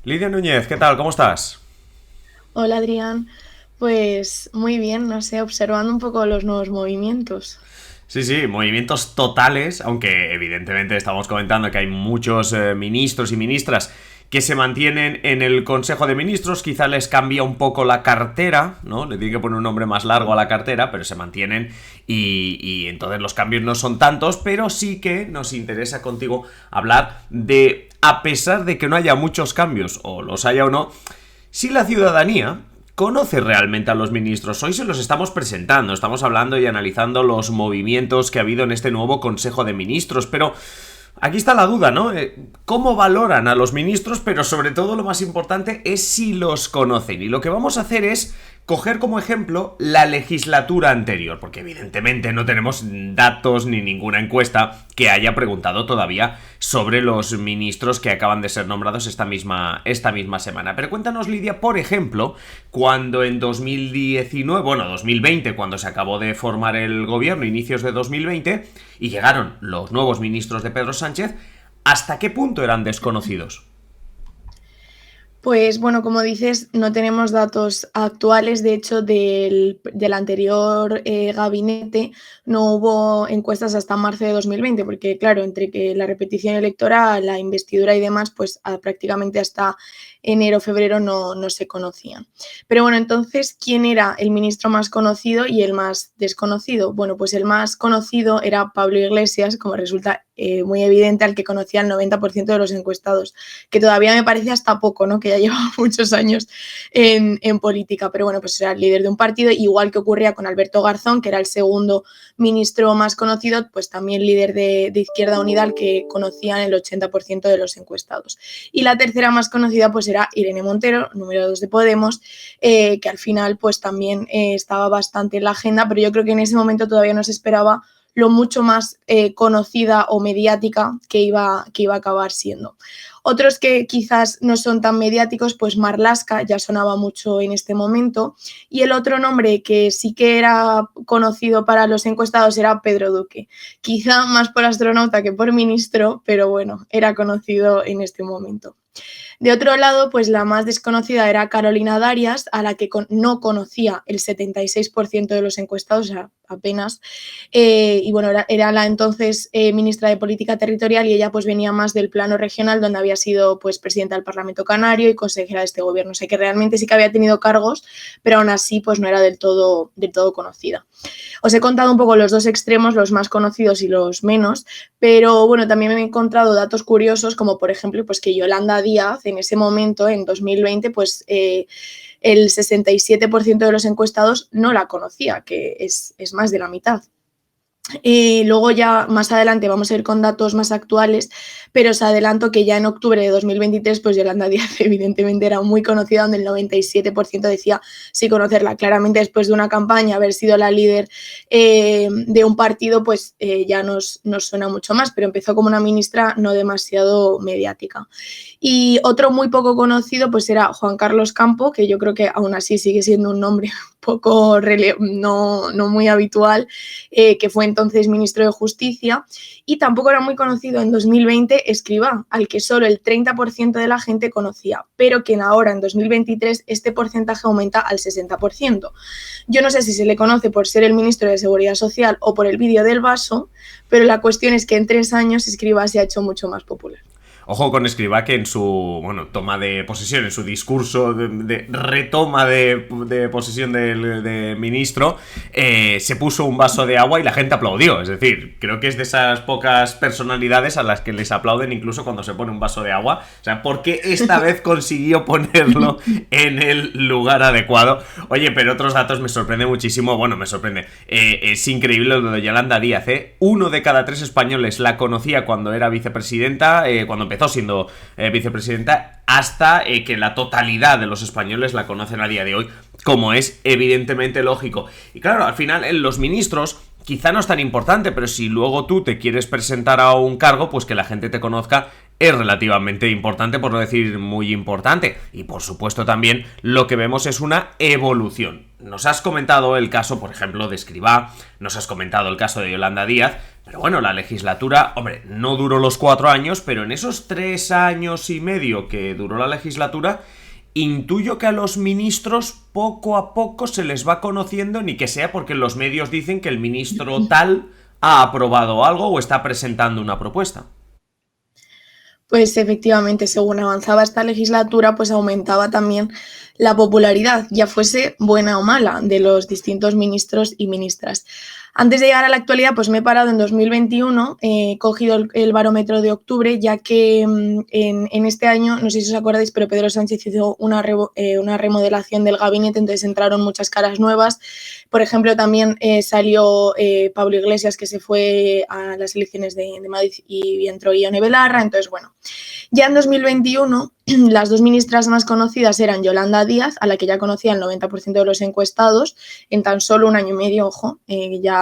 Lidia Núñez, ¿qué tal? ¿Cómo estás? Hola Adrián, pues muy bien, no sé, observando un poco los nuevos movimientos. Sí, sí, movimientos totales, aunque evidentemente estamos comentando que hay muchos ministros y ministras que se mantienen en el Consejo de Ministros, quizá les cambia un poco la cartera, ¿no? Le tiene que poner un nombre más largo a la cartera, pero se mantienen y entonces los cambios no son tantos, pero sí que nos interesa contigo hablar de, a pesar de que no haya muchos cambios, o los haya o no, si la ciudadanía conoce realmente a los ministros. Hoy se los estamos presentando, estamos hablando y analizando los movimientos que ha habido en este nuevo Consejo de Ministros, pero aquí está la duda, ¿no? ¿Cómo valoran a los ministros? Pero sobre todo lo más importante es si los conocen. Y lo que vamos a hacer es coger como ejemplo la legislatura anterior, porque evidentemente no tenemos datos ni ninguna encuesta que haya preguntado todavía sobre los ministros que acaban de ser nombrados esta misma semana. Pero cuéntanos, Lidia, por ejemplo, cuando en 2019, bueno, 2020, cuando se acabó de formar el gobierno, inicios de 2020, y llegaron los nuevos ministros de Pedro Sánchez, ¿hasta qué punto eran desconocidos? Pues bueno, como dices, no tenemos datos actuales. De hecho, del anterior gabinete no hubo encuestas hasta marzo de 2020, porque claro, entre que la repetición electoral, la investidura y demás, pues prácticamente hasta enero, febrero no se conocían. Pero bueno, entonces, ¿quién era el ministro más conocido y el más desconocido? Bueno, pues el más conocido era Pablo Iglesias, como resulta muy evidente, al que conocía el 90% de los encuestados, que todavía me parece hasta poco, ¿no? Que ya lleva muchos años en política, pero bueno, pues era el líder de un partido, igual que ocurría con Alberto Garzón, que era el segundo ministro más conocido, pues también líder de Izquierda Unida, al que conocían el 80% de los encuestados. Y la tercera más conocida pues era Irene Montero, número 2 de Podemos, que al final pues también estaba bastante en la agenda, pero yo creo que en ese momento todavía no se esperaba lo mucho más conocida o mediática que iba a acabar siendo. Otros que quizás no son tan mediáticos, pues Marlaska ya sonaba mucho en este momento. Y el otro nombre que sí que era conocido para los encuestados era Pedro Duque. Quizá más por astronauta que por ministro, pero bueno, era conocido en este momento. De otro lado, pues la más desconocida era Carolina Darias, a la que no conocía el 76% de los encuestados, o sea, apenas. Y bueno, era la entonces ministra de Política Territorial y ella pues venía más del plano regional, donde había sido pues presidenta del Parlamento Canario y consejera de este gobierno. O sea que realmente sí que había tenido cargos, pero aún así pues no era del todo conocida. Os he contado un poco los dos extremos, los más conocidos y los menos, pero bueno, también me he encontrado datos curiosos, como por ejemplo, pues que Yolanda Díaz en ese momento, en 2020, pues el 67% de los encuestados no la conocía, que es más de la mitad. Luego ya más adelante vamos a ir con datos más actuales, pero os adelanto que ya en octubre de 2023 pues Yolanda Díaz evidentemente era muy conocida, donde el 97% decía sí conocerla. Claramente después de una campaña, haber sido la líder de un partido, pues ya nos suena mucho más, pero empezó como una ministra no demasiado mediática. Y otro muy poco conocido pues era Juan Carlos Campo, que yo creo que aún así sigue siendo un nombre poco no muy habitual, que fue entonces ministro de Justicia, y tampoco era muy conocido en 2020 Escrivá, al que solo el 30% de la gente conocía, pero que ahora en 2023 este porcentaje aumenta al 60%. Yo no sé si se le conoce por ser el ministro de Seguridad Social o por el vídeo del vaso, pero la cuestión es que en 3 años Escrivá se ha hecho mucho más popular. Ojo con Escrivá, que en su toma de posesión, en su discurso de retoma de posesión de ministro, se puso un vaso de agua y la gente aplaudió. Es decir, creo que es de esas pocas personalidades a las que les aplauden incluso cuando se pone un vaso de agua. O sea, porque esta vez consiguió ponerlo en el lugar adecuado. Oye, pero otros datos me sorprende muchísimo. Bueno, me sorprende. Es increíble lo de Yolanda Díaz, ¿eh? 1 de cada 3 españoles la conocía cuando era vicepresidenta, cuando empezó siendo vicepresidenta, hasta que la totalidad de los españoles la conocen a día de hoy, como es evidentemente lógico. Y claro, al final los ministros quizá no es tan importante, pero si luego tú te quieres presentar a un cargo, pues que la gente te conozca es relativamente importante, por no decir muy importante. Y por supuesto también lo que vemos es una evolución. Nos has comentado el caso, por ejemplo, de Escrivá, nos has comentado el caso de Yolanda Díaz, pero bueno, la legislatura, hombre, no duró los 4 años, pero en esos 3 años y medio que duró la legislatura, intuyo que a los ministros poco a poco se les va conociendo, ni que sea porque los medios dicen que el ministro tal ha aprobado algo o está presentando una propuesta. Pues efectivamente, según avanzaba esta legislatura, pues aumentaba también la popularidad, ya fuese buena o mala, de los distintos ministros y ministras. Antes de llegar a la actualidad, pues me he parado en 2021, he cogido el barómetro de octubre, ya que en este año, no sé si os acordáis, pero Pedro Sánchez hizo una remodelación del gabinete, entonces entraron muchas caras nuevas. Por ejemplo, también salió Pablo Iglesias, que se fue a las elecciones de Madrid, y entró Ione Belarra. Entonces, bueno, ya en 2021 las dos ministras más conocidas eran Yolanda Díaz, a la que ya conocía el 90% de los encuestados, en tan solo un año y medio, ojo, ya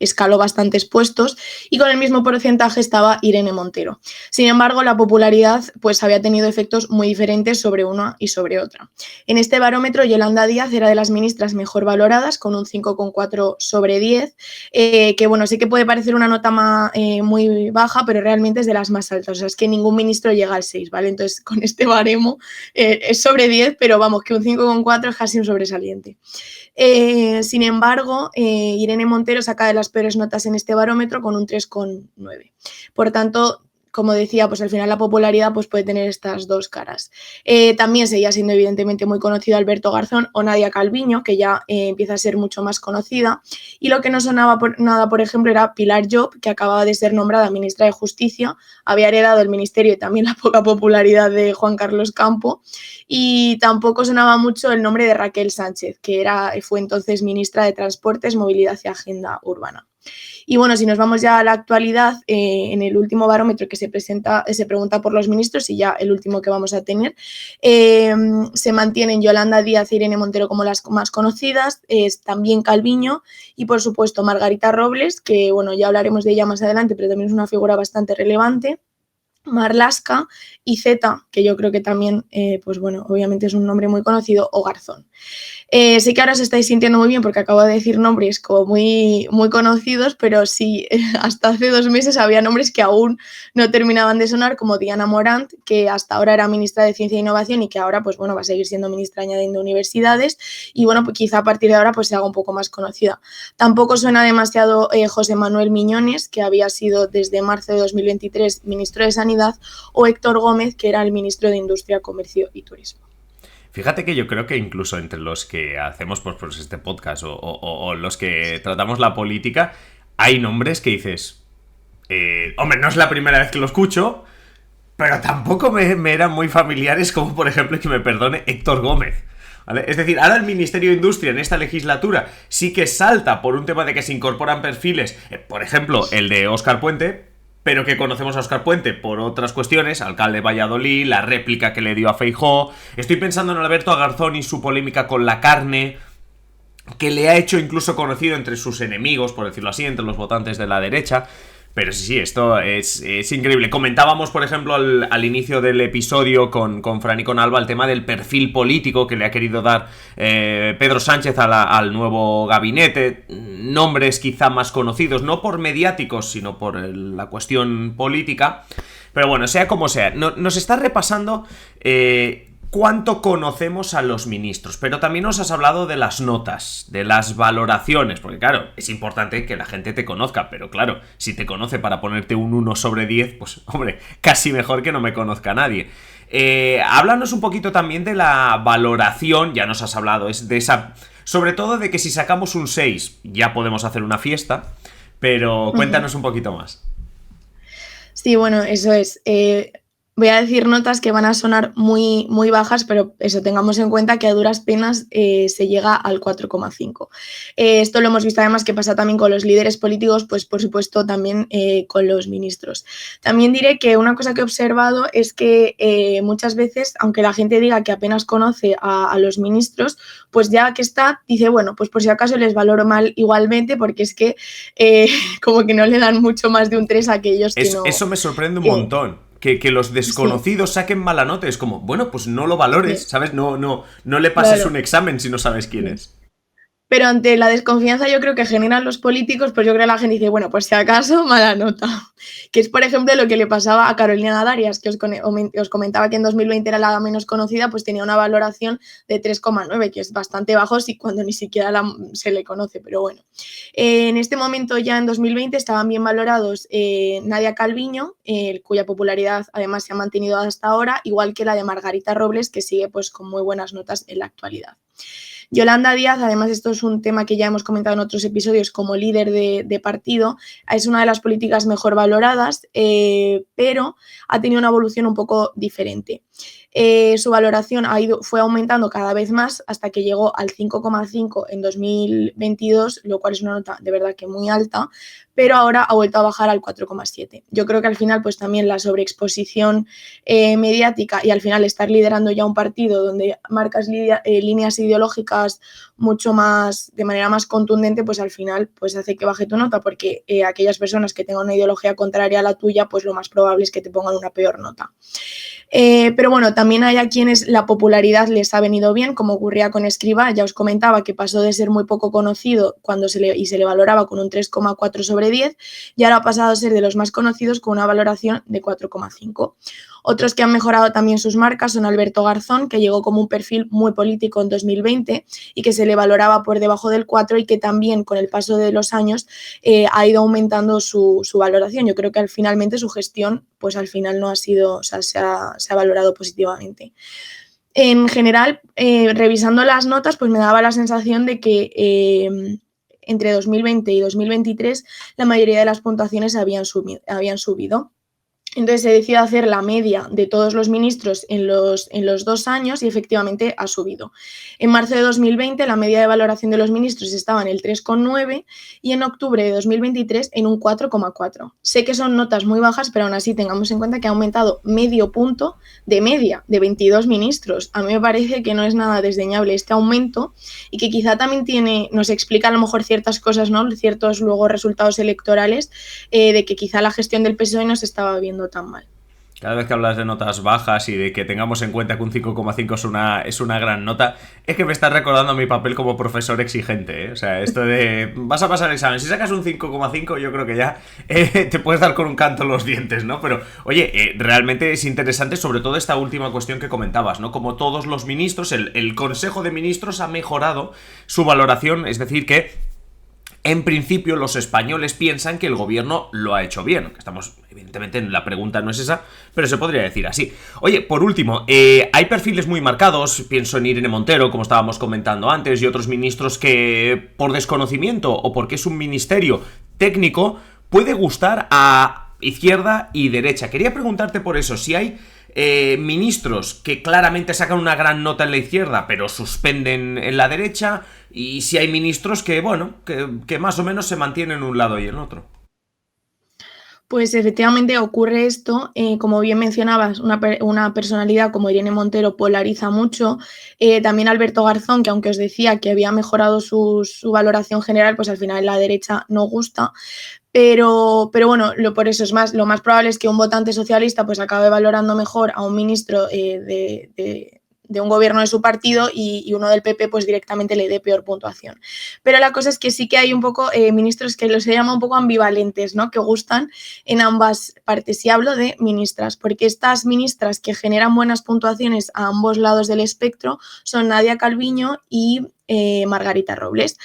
escaló bastantes puestos, y con el mismo porcentaje estaba Irene Montero. Sin embargo, la popularidad pues había tenido efectos muy diferentes sobre una y sobre otra. En este barómetro, Yolanda Díaz era de las ministras mejor valoradas, con un 5,4 sobre 10, que bueno, sí que puede parecer una nota muy baja, pero realmente es de las más altas. O sea, es que ningún ministro llega al 6, ¿vale? Entonces, con este baremo es sobre 10, pero vamos, que un 5,4 es casi un sobresaliente. Sin embargo, Irene Montero saca de las peores notas en este barómetro con un 3,9. Por tanto, como decía, pues al final la popularidad pues puede tener estas dos caras. También seguía siendo evidentemente muy conocido Alberto Garzón o Nadia Calviño, que ya empieza a ser mucho más conocida. Y lo que no sonaba nada, por ejemplo, era Pilar Llop, que acababa de ser nombrada ministra de Justicia, había heredado el ministerio y también la poca popularidad de Juan Carlos Campo. Y tampoco sonaba mucho el nombre de Raquel Sánchez, que fue entonces ministra de Transportes, Movilidad y Agenda Urbana. Y bueno, si nos vamos ya a la actualidad, en el último barómetro que se pregunta por los ministros, y ya el último que vamos a tener, se mantienen Yolanda Díaz e Irene Montero como las más conocidas, también Calviño y por supuesto Margarita Robles, que bueno, ya hablaremos de ella más adelante, pero también es una figura bastante relevante. Marlaska y Zeta, que yo creo que también, pues bueno, obviamente es un nombre muy conocido, o Garzón. Sé que ahora os estáis sintiendo muy bien porque acabo de decir nombres como muy, muy conocidos, pero sí, hasta hace 2 meses había nombres que aún no terminaban de sonar, como Diana Morant, que hasta ahora era ministra de Ciencia e Innovación y que ahora, pues bueno, va a seguir siendo ministra añadiendo universidades, y bueno, pues quizá a partir de ahora pues se haga un poco más conocida. Tampoco suena demasiado José Manuel Miñones, que había sido desde marzo de 2023 ministro de Sanidad, o Héctor Gómez, que era el ministro de Industria, Comercio y Turismo. Fíjate que yo creo que incluso entre los que hacemos pues este podcast o los que tratamos la política, hay nombres que dices, hombre, no es la primera vez que lo escucho, pero tampoco me eran muy familiares, como por ejemplo, que me perdone, Héctor Gómez. ¿Vale? Es decir, ahora el Ministerio de Industria en esta legislatura sí que salta por un tema de que se incorporan perfiles, por ejemplo, el de Óscar Puente, pero que conocemos a Óscar Puente por otras cuestiones, alcalde de Valladolid, la réplica que le dio a Feijóo. Estoy pensando en Alberto Garzón y su polémica con la carne, que le ha hecho incluso conocido entre sus enemigos, por decirlo así, entre los votantes de la derecha. Pero sí, esto es increíble. Comentábamos, por ejemplo, al inicio del episodio con Fran y con Alba el tema del perfil político que le ha querido dar Pedro Sánchez al nuevo gabinete. Nombres quizá más conocidos, no por mediáticos, sino por la cuestión política. Pero bueno, sea como sea, nos está repasando cuánto conocemos a los ministros, pero también nos has hablado de las notas, de las valoraciones, porque claro, es importante que la gente te conozca, pero claro, si te conoce para ponerte un 1 sobre 10, pues hombre, casi mejor que no me conozca nadie. Háblanos un poquito también de la valoración, ya nos has hablado, es de esa, sobre todo de que si sacamos un 6 ya podemos hacer una fiesta, pero cuéntanos un poquito más. Sí, bueno, eso es. Voy a decir notas que van a sonar muy, muy bajas, pero eso, tengamos en cuenta que a duras penas se llega al 4,5. Esto lo hemos visto además que pasa también con los líderes políticos, pues por supuesto también con los ministros. También diré que una cosa que he observado es que muchas veces, aunque la gente diga que apenas conoce a los ministros, pues ya que está, dice, bueno, pues por si acaso les valoro mal igualmente, porque es que como que no le dan mucho más de un 3 a aquellos que no... Eso me sorprende un Que, montón. Que los sí, desconocidos saquen mala nota. Es como, bueno, pues no lo valores, sí, ¿sabes? No le pases un claro. examen si no sabes quién Sí. es. Pero ante la desconfianza yo creo que generan los políticos, pues yo creo que la gente dice, bueno, pues si acaso, mala nota. Que es, por ejemplo, lo que le pasaba a Carolina Darias, que os comentaba que en 2020 era la menos conocida, pues tenía una valoración de 3,9, que es bastante bajo si cuando ni siquiera se le conoce, pero bueno. En este momento ya en 2020 estaban bien valorados Nadia Calviño, cuya popularidad además se ha mantenido hasta ahora, igual que la de Margarita Robles, que sigue pues con muy buenas notas en la actualidad. Yolanda Díaz, además esto es un tema que ya hemos comentado en otros episodios, como líder de partido, es una de las políticas mejor valoradas, pero ha tenido una evolución un poco diferente. Su valoración fue aumentando cada vez más hasta que llegó al 5,5 en 2022, lo cual es una nota de verdad que muy alta, pero ahora ha vuelto a bajar al 4,7. Yo creo que al final pues también la sobreexposición mediática y al final estar liderando ya un partido donde marcas líneas ideológicas mucho más, de manera más contundente, pues al final pues hace que baje tu nota, porque aquellas personas que tengan una ideología contraria a la tuya, pues lo más probable es que te pongan una peor nota. Pero bueno, también hay a quienes la popularidad les ha venido bien, como ocurría con Escrivá. Ya os comentaba que pasó de ser muy poco conocido y se le valoraba con un 3,4 sobre 10 y ahora ha pasado a ser de los más conocidos con una valoración de 4,5. Otros que han mejorado también sus marcas son Alberto Garzón, que llegó como un perfil muy político en 2020 y que se le valoraba por debajo del 4 y que también con el paso de los años ha ido aumentando su valoración. Yo creo que finalmente su gestión, pues al final no ha sido, o sea, se ha valorado positivamente. En general, revisando las notas, pues me daba la sensación de que entre 2020 y 2023 la mayoría de las puntuaciones habían subido. Entonces se decidió hacer la media de todos los ministros en los 2 años y efectivamente ha subido. En marzo de 2020 la media de valoración de los ministros estaba en el 3,9 y en octubre de 2023 en un 4,4. Sé que son notas muy bajas, pero aún así tengamos en cuenta que ha aumentado medio punto de media de 22 ministros. A mí me parece que no es nada desdeñable este aumento y que quizá también nos explica a lo mejor ciertas cosas, ¿no? Ciertos luego resultados electorales de que quizá la gestión del PSOE no se estaba viendo tan mal. Cada vez que hablas de notas bajas y de que tengamos en cuenta que un 5,5 es una gran nota, es que me estás recordando mi papel como profesor exigente, ¿eh? O sea, esto de vas a pasar el examen, si sacas un 5,5 yo creo que ya te puedes dar con un canto en los dientes, ¿no? Pero, oye, realmente es interesante sobre todo esta última cuestión que comentabas, ¿no? Como todos los ministros, el Consejo de Ministros ha mejorado su valoración, es decir, que en principio los españoles piensan que el gobierno lo ha hecho bien. Estamos, evidentemente, la pregunta no es esa, pero se podría decir así. Oye, por último, hay perfiles muy marcados, pienso en Irene Montero, como estábamos comentando antes, y otros ministros que por desconocimiento o porque es un ministerio técnico, puede gustar a izquierda y derecha. Quería preguntarte por eso, si hay ministros que claramente sacan una gran nota en la izquierda pero suspenden en la derecha, y si hay ministros que, bueno, que más o menos se mantienen en un lado y en otro. Pues efectivamente ocurre esto, como bien mencionabas, una personalidad como Irene Montero polariza mucho, también Alberto Garzón, que aunque os decía que había mejorado su valoración general, pues al final en la derecha no gusta, pero bueno, por eso lo más probable es que un votante socialista pues acabe valorando mejor a un ministro de un gobierno de su partido y uno del PP pues directamente le dé peor puntuación. Pero la cosa es que sí que hay un poco ministros que se llama un poco ambivalentes, ¿no? Que gustan en ambas partes. Y hablo de ministras, porque estas ministras que generan buenas puntuaciones a ambos lados del espectro son Nadia Calviño y Margarita Robles.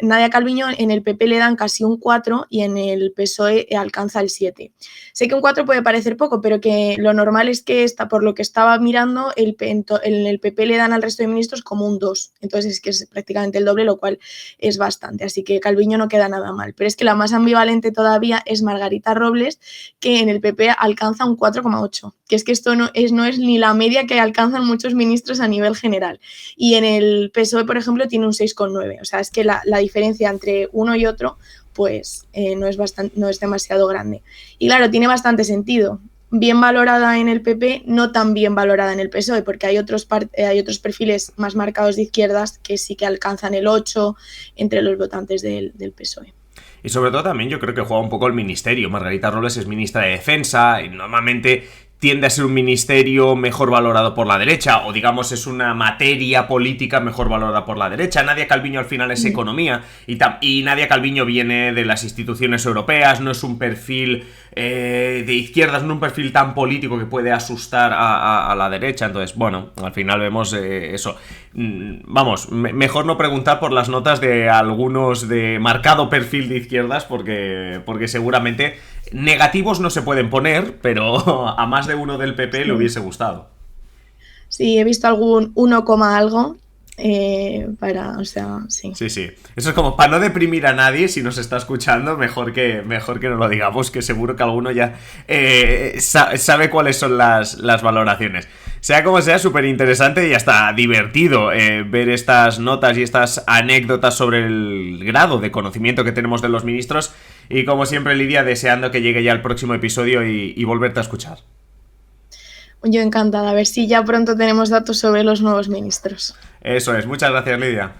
Nadia Calviño en el PP le dan casi un 4 y en el PSOE alcanza el 7. Sé que un 4 puede parecer poco, pero que lo normal es que por lo que estaba mirando, en el PP le dan al resto de ministros como un 2. Entonces es que es prácticamente el doble, lo cual es bastante. Así que Calviño no queda nada mal. Pero es que la más ambivalente todavía es Margarita Robles, que en el PP alcanza un 4,8. Que es que esto no es ni la media que alcanzan muchos ministros a nivel general. Y en el PSOE, por ejemplo, tiene un 6,9. O sea, es que la diferencia entre uno y otro pues no es demasiado grande. Y claro, tiene bastante sentido. Bien valorada en el PP, no tan bien valorada en el PSOE, porque hay otros perfiles más marcados de izquierdas que sí que alcanzan el 8 entre los votantes del PSOE. Y sobre todo también yo creo que juega un poco el ministerio. Margarita Robles es ministra de Defensa y normalmente tiende a ser un ministerio mejor valorado por la derecha, o digamos es una materia política mejor valorada por la derecha. Nadia Calviño al final es economía, y Nadia Calviño viene de las instituciones europeas, no es un perfil de izquierdas, no un perfil tan político que puede asustar a la derecha. Entonces, bueno, al final vemos eso. Vamos, mejor no preguntar por las notas de algunos de marcado perfil de izquierdas, porque seguramente negativos no se pueden poner, pero a más de uno del PP le hubiese gustado. Sí, he visto algún 1, algo. O sea, sí. Sí, sí. Eso es como para no deprimir a nadie. Si nos está escuchando, mejor que no lo digamos, que seguro que alguno ya sabe cuáles son las valoraciones. Sea como sea, súper interesante y hasta divertido ver estas notas y estas anécdotas sobre el grado de conocimiento que tenemos de los ministros. Y como siempre, Lidia, deseando que llegue ya el próximo episodio y volverte a escuchar. Yo encantada, a ver si ya pronto tenemos datos sobre los nuevos ministros. Eso es, muchas gracias, Lidia.